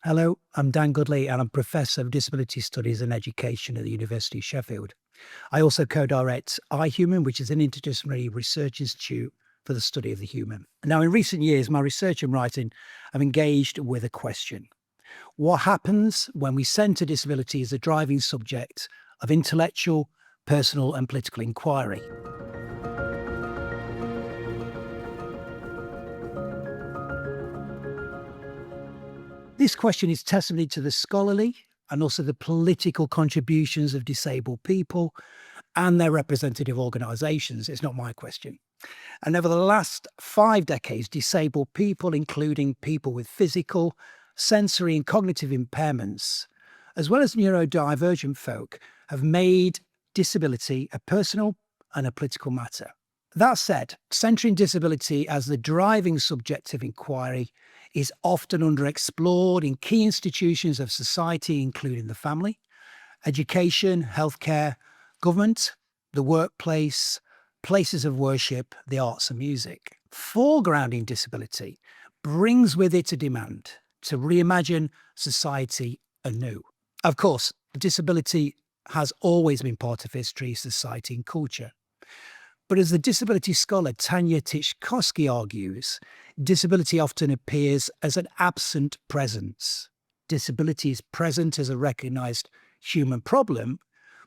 Hello, I'm Dan Goodley and I'm Professor of Disability Studies and Education at the University of Sheffield. I also co-direct iHuman, which is an interdisciplinary research institute for the study of the human. Now, in recent years, my research and writing have engaged with a question. What happens when we centre disability as a driving subject of intellectual, personal and political inquiry? This question is testimony to the scholarly and also the political contributions of disabled people and their representative organisations. It's not my question. And over the last 5 decades, disabled people, including people with physical, sensory, and cognitive impairments, as well as neurodivergent folk, have made disability a personal and a political matter. That said, centering disability as the driving subject of inquiry is often underexplored in key institutions of society, including the family, education, healthcare, government, the workplace, places of worship, the arts and music. Foregrounding disability brings with it a demand to reimagine society anew. Of course, disability has always been part of history, society and culture. But as the disability scholar Tanya Tichkowski argues, disability often appears as an absent presence. Disability is present as a recognised human problem,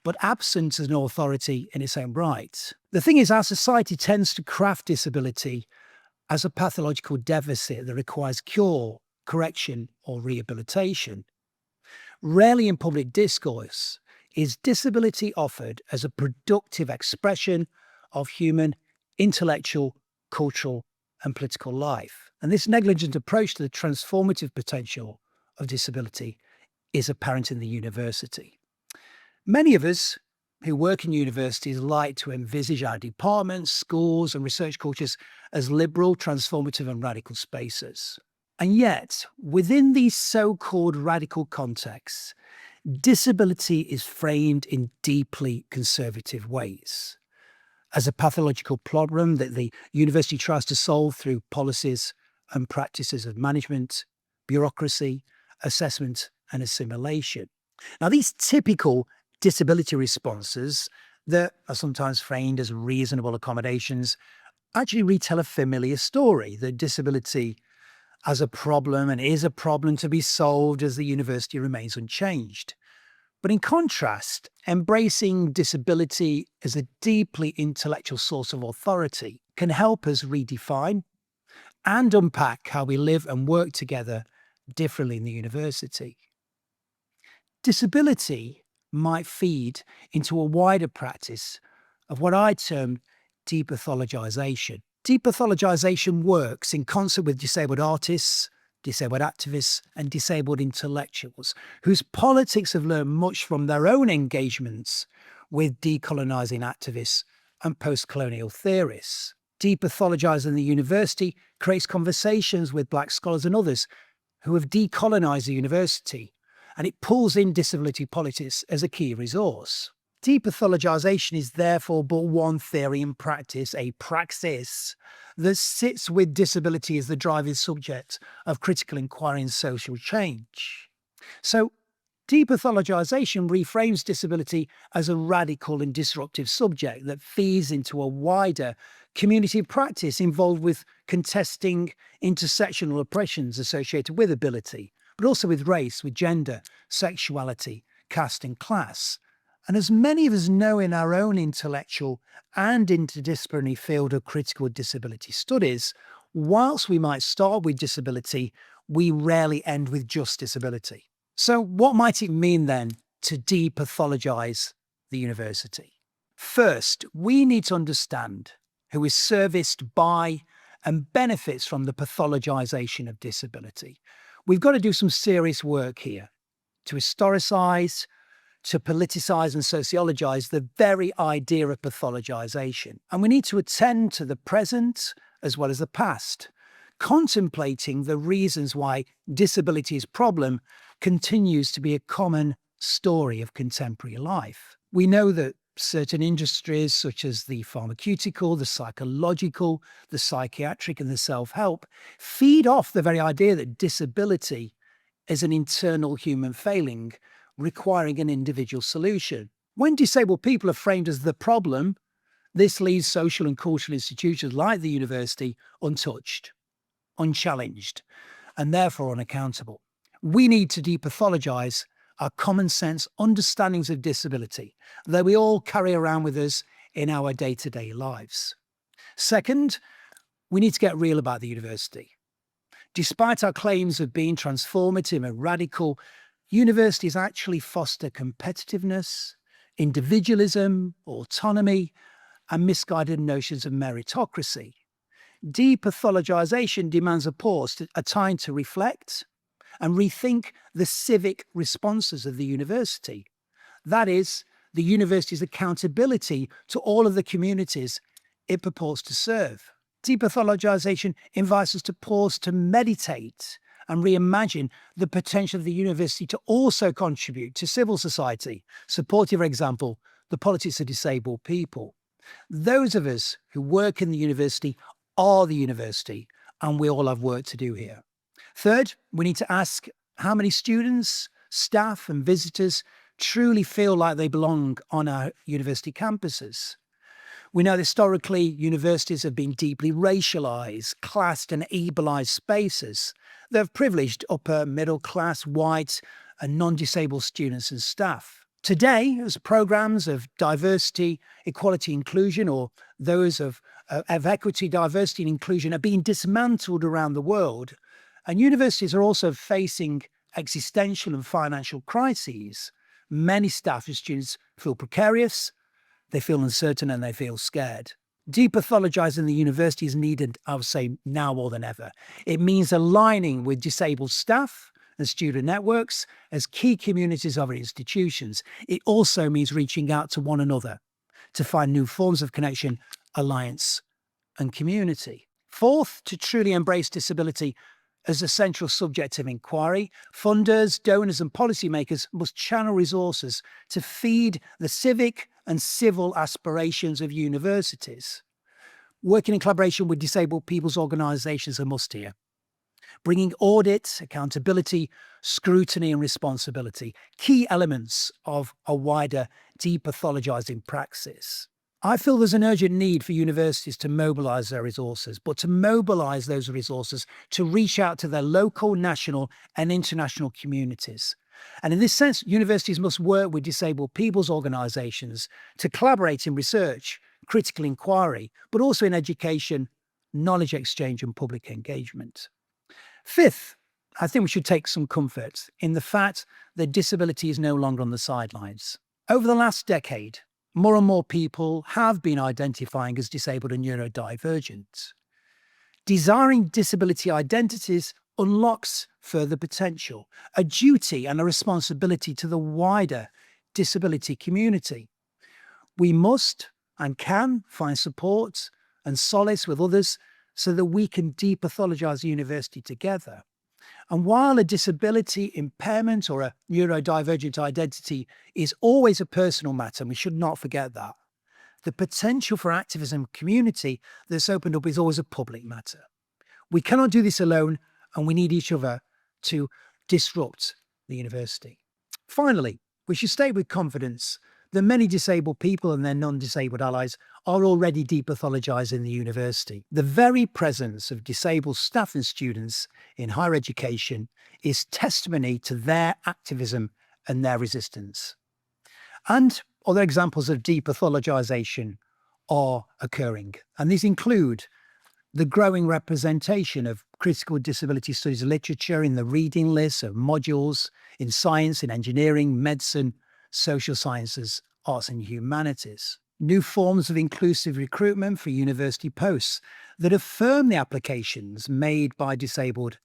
but absent as an authority in its own right. The thing is, our society tends to craft disability as a pathological deficit that requires cure, correction, or rehabilitation. Rarely in public discourse is disability offered as a productive expression of human intellectual, cultural, and political life. And this negligent approach to the transformative potential of disability is apparent in the university. Many of us who work in universities like to envisage our departments, schools, and research cultures as liberal, transformative, and radical spaces. And yet, within these so-called radical contexts, disability is framed in deeply conservative ways as a pathological problem that the university tries to solve through policies and practices of management, bureaucracy, assessment, and assimilation. Now, these typical disability responses that are sometimes framed as reasonable accommodations actually retell a familiar story, that disability as a problem and is a problem to be solved as the university remains unchanged. But in contrast, embracing disability as a deeply intellectual source of authority can help us redefine and unpack how we live and work together differently in the university. Disability might feed into a wider practice of what I term depathologization. Depathologization works in concert with disabled artists, disabled activists, and disabled intellectuals whose politics have learned much from their own engagements with decolonising activists and post-colonial theorists. Depathologizing the university creates conversations with Black scholars and others who have decolonised the university, and it pulls in disability politics as a key resource. Depathologization is therefore but one theory in practice, a praxis that sits with disability as the driving subject of critical inquiry and social change. So, depathologization reframes disability as a radical and disruptive subject that feeds into a wider community practice involved with contesting intersectional oppressions associated with ability, but also with race, with gender, sexuality, caste and class. And as many of us know in our own intellectual and interdisciplinary field of critical disability studies, whilst we might start with disability, we rarely end with just disability. So what might it mean then to depathologize the university? First, we need to understand who is serviced by and benefits from the pathologization of disability. We've got to do some serious work here to historicise, to politicise and sociologise the very idea of pathologization. And we need to attend to the present as well as the past, contemplating the reasons why disability's problem continues to be a common story of contemporary life. We know that certain industries such as the pharmaceutical, the psychological, the psychiatric and the self-help feed off the very idea that disability as an internal human failing requiring an individual solution. When disabled people are framed as the problem, this leaves social and cultural institutions like the university untouched, unchallenged, and therefore unaccountable. We need to depathologize our common sense understandings of disability that we all carry around with us in our day-to-day lives. Second, we need to get real about the university. Despite our claims of being transformative and radical, universities actually foster competitiveness, individualism, autonomy, and misguided notions of meritocracy. Depathologization demands a pause, a time to reflect and rethink the civic responses of the university. That is, the university's accountability to all of the communities it purports to serve. Depathologization invites us to pause to meditate and reimagine the potential of the university to also contribute to civil society, supporting, for example, the politics of disabled people. Those of us who work in the university are the university, and we all have work to do here. Third, we need to ask how many students, staff, and visitors truly feel like they belong on our university campuses. We know that historically universities have been deeply racialised, classed, and ableised spaces that have privileged upper middle class, white, and non-disabled students and staff. Today, as programs of diversity, equality, inclusion, or those of equity, diversity, and inclusion are being dismantled around the world, and universities are also facing existential and financial crises. Many staff and students feel precarious, they feel uncertain, and they feel scared. Depathologizing the university is needed, I would say, now more than ever. It means aligning with disabled staff and student networks as key communities of our institutions. It also means reaching out to one another to find new forms of connection, alliance, and community. Fourth, to truly embrace disability as a central subject of inquiry, funders, donors, and policymakers must channel resources to feed the civic and civil aspirations of universities. Working in collaboration with disabled people's organisations is a must here. Bringing audit, accountability, scrutiny, and responsibility, key elements of a wider depathologizing praxis. I feel there's an urgent need for universities to mobilise their resources, but to mobilise those resources to reach out to their local, national, and international communities. And in this sense, universities must work with disabled people's organisations to collaborate in research, critical inquiry, but also in education, knowledge exchange, and public engagement. Fifth, I think we should take some comfort in the fact that disability is no longer on the sidelines. Over the last decade, more and more people have been identifying as disabled and neurodivergent. Desiring disability identities unlocks further potential, a duty and a responsibility to the wider disability community. We must and can find support and solace with others so that we can depathologize the university together. And while a disability, impairment, or a neurodivergent identity is always a personal matter, and we should not forget that, the potential for activism community that's opened up is always a public matter. We cannot do this alone, and we need each other to disrupt the university. Finally, we should state with confidence that many disabled people and their non-disabled allies are already depathologizing the university. The very presence of disabled staff and students in higher education is testimony to their activism and their resistance. And other examples of depathologization are occurring, and these include the growing representation of critical disability studies literature in the reading list of modules in science, in engineering, medicine, social sciences, arts and humanities. New forms of inclusive recruitment for university posts that affirm the applications made by disabled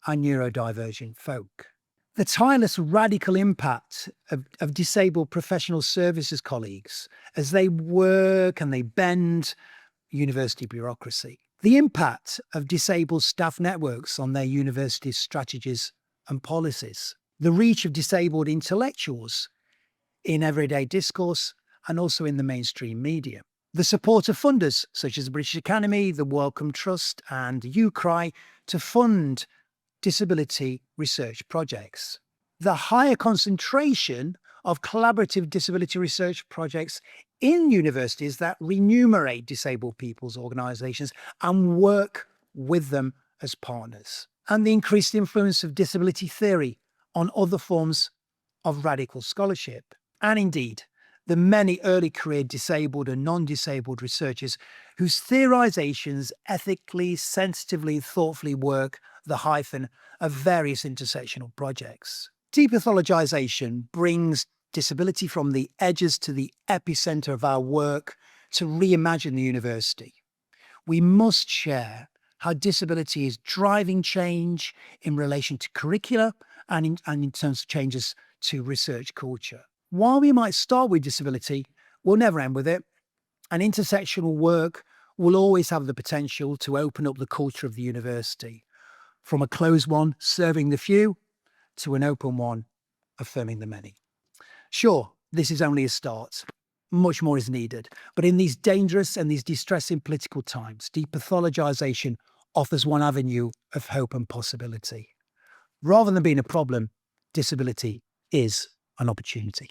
and neurodivergent folk. The tireless radical impact of disabled professional services colleagues as they work and they bend university bureaucracy. The impact of disabled staff networks on their university strategies and policies. The reach of disabled intellectuals in everyday discourse and also in the mainstream media. The support of funders such as the British Academy, the Wellcome Trust and UCRI to fund disability research projects. The higher concentration of collaborative disability research projects in universities that remunerate disabled people's organisations and work with them as partners, and the increased influence of disability theory on other forms of radical scholarship, and indeed the many early career disabled and non-disabled researchers whose theorizations ethically, sensitively, thoughtfully work the hyphen of various intersectional projects. Depathologization brings disability from the edges to the epicenter of our work to reimagine the university. We must share how disability is driving change in relation to curricula and in terms of changes to research culture. While we might start with disability, we'll never end with it. And intersectional work will always have the potential to open up the culture of the university, from a closed one serving the few to an open one affirming the many. Sure, this is only a start. Much more is needed. But in these dangerous and these distressing political times, depathologization offers one avenue of hope and possibility. Rather than being a problem, disability is an opportunity.